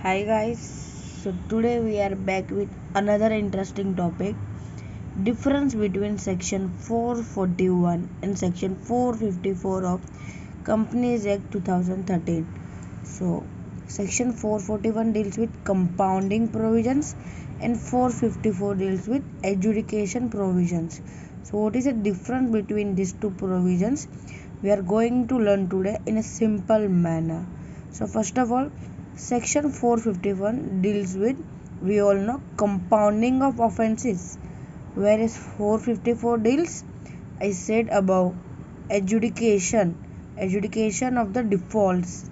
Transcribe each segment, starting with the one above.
Hi guys, so today we are back with another interesting topic, difference between section 441 and section 454 of Companies Act 2013. So section 441 deals with compounding provisions and 454 deals with adjudication provisions. So what is the difference between these two provisions? We are going to learn today in a simple manner. So first of all, section 451 deals with, we all know, compounding of offenses, whereas 454 deals, I said above, adjudication of the defaults.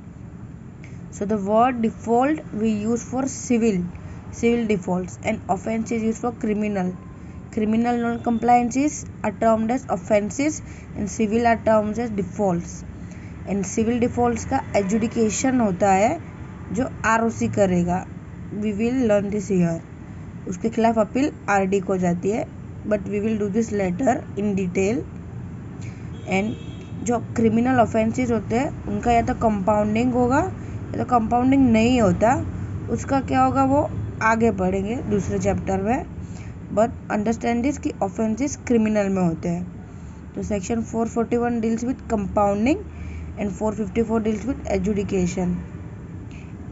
So the word default we use for civil defaults, and offense is used for criminal. Criminal non-compliances are termed as offenses and civil are termed as defaults. And civil defaults का adjudication होता है जो ROC करेगा. We will learn this year. उसके खिलाफ appeal RD को जाती है, but we will do this later in detail. And जो क्रिमिनल ऑफेंसेस होते हैं उनका या तो कंपाउंडिंग होगा या तो कंपाउंडिंग नहीं होता. उसका क्या होगा वो आगे पढ़ेंगे दूसरे चैप्टर में. बट अंडरस्टैंड दिस कि ऑफेंसेस क्रिमिनल में होते हैं. तो section 441 deals with compounding and 454 deals with adjudication.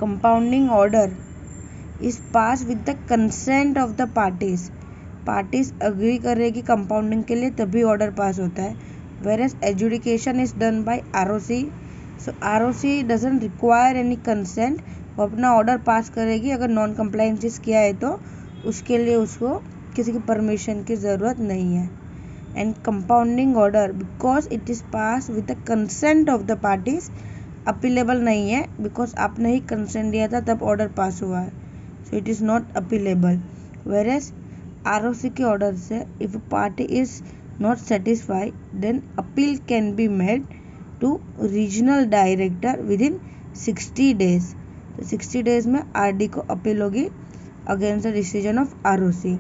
Compounding order is passed with the consent of the parties. Parties agree करेगी compounding के लिए तभी order pass होता है. Whereas adjudication is done by ROC. So ROC doesn't require any consent. वो अपना order pass करेगी. अगर non compliances किया है तो उसके लिए उसको किसी की permission की ज़रूरत नहीं है. And compounding order, because it is passed with the consent of the parties, appealable नहीं है, because आपने ही consent दिया था तब order pass हुआ है. So it is not appealable. Whereas ROC के order से if a party is not satisfied, then appeal can be made to regional director within 60 days. तो 60 days में RD को appeal होगी against the decision of ROC.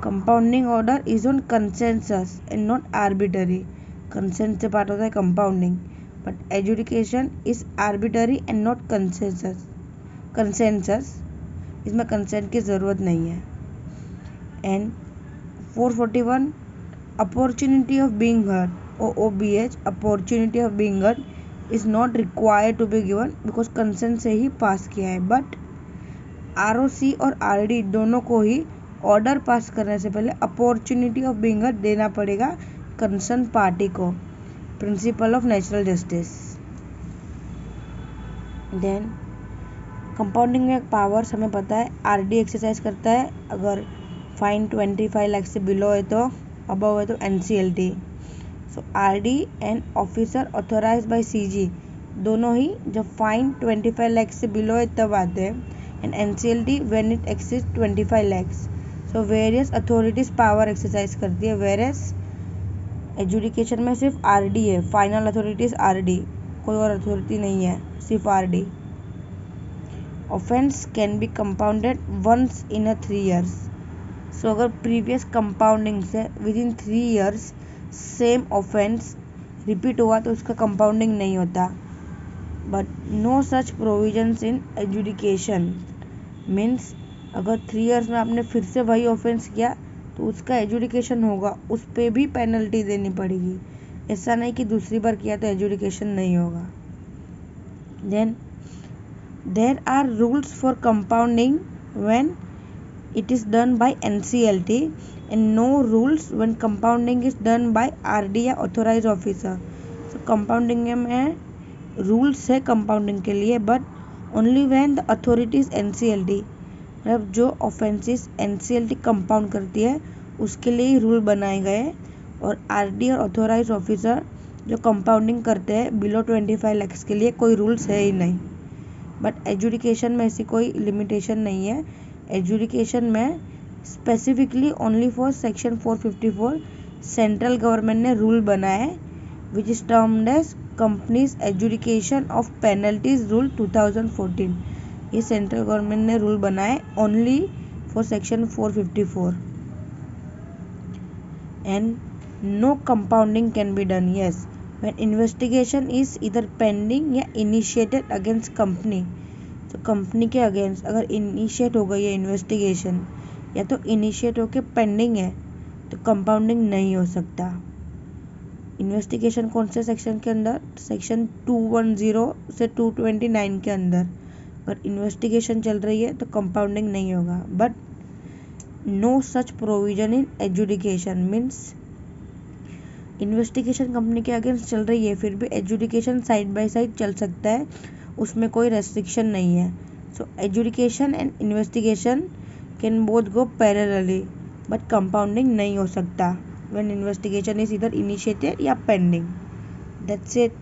Compounding order is on consensus and not arbitrary. Consensus से part होता है compounding, but adjudication is arbitrary and not consensus. इसमें consent की ज़रूरत नहीं है. And 441 opportunity of being heard, OOBH, opportunity of being heard is not required to be given because consent से ही पास किया है. बट ROC और RD दोनों को ही ऑर्डर पास करने से पहले अपॉर्चुनिटी ऑफ बीइंग हर्ड देना पड़ेगा कंसर्न पार्टी को. Principle of natural justice. Then compounding में पावर्स हमें पता है आरडी एक्सरसाइज करता है अगर फाइन 25 लाख से बिलो है तो, अबव है तो NCLT. So RD and officer authorise by CG दोनों ही जब फाइन 25 लाख से बिलो है तब आते हैं, and NCLT when it exceeds 25 lakhs. तो वेरियस अथॉरिटीज़ पावर एक्सरसाइज करती है. वेरियस एजुडिकेशन में सिर्फ RD है, फाइनल अथॉरिटीज़ RD, कोई और अथॉरिटी नहीं है, सिर्फ RD. Offence can be compounded once in a 3 years. So अगर प्रीवियस कंपाउंडिंग से within 3 years same offence repeat हुआ तो उसका कंपाउंडिंग नहीं होता. But no such provisions in adjudication. Means अगर 3 years में आपने फिर से वही ऑफेंस किया तो उसका एजुडिकेशन होगा, उस पर भी पेनल्टी देनी पड़ेगी. ऐसा नहीं कि दूसरी बार किया तो एजुडिकेशन नहीं होगा. Then there are rules for compounding when it is done by NCLT and no rules when compounding is done by RD या ऑथोराइज ऑफिसर. सो कंपाउंडिंग में रूल्स है कंपाउंडिंग के लिए, but only when the authority is NCLT. मतलब जो offences NCLT compound करती है उसके लिए ही रूल बनाए गए, और RD और ऑथोराइज ऑफिसर जो कंपाउंडिंग करते हैं बिलो 25 lakhs के लिए कोई रूल्स है ही नहीं. बट एजुडिकेशन में ऐसी कोई लिमिटेशन नहीं है. एजुडिकेशन में specifically only for section 454 central government ने रूल बनाया है which is termed as companies adjudication of penalties rule 2014. ये सेंट्रल गवर्नमेंट ने रूल बनाए only for section 454. And no compounding can be done yes when investigation is either pending या initiated against company. तो company के against अगर initiate हो गई है इन्वेस्टिगेशन या तो इनिशिएट होके पेंडिंग है तो कंपाउंडिंग नहीं हो सकता। इन्वेस्टिगेशन कौन से सेक्शन के अंदर? सेक्शन 210 से 229 के अंदर अगर इन्वेस्टिगेशन चल रही है तो कंपाउंडिंग नहीं होगा। But no such provision in adjudication means investigation company के अगेंस्ट चल रही है फिर भी एजुडिकेशन साइड बाय साइड चल सकता है, उसमें कोई रेस्ट्रिक्शन नहीं है। So adjudication and investigation can both go parallelly but compounding नहीं हो सकता when investigation is either initiated या पेंडिंग। That's it.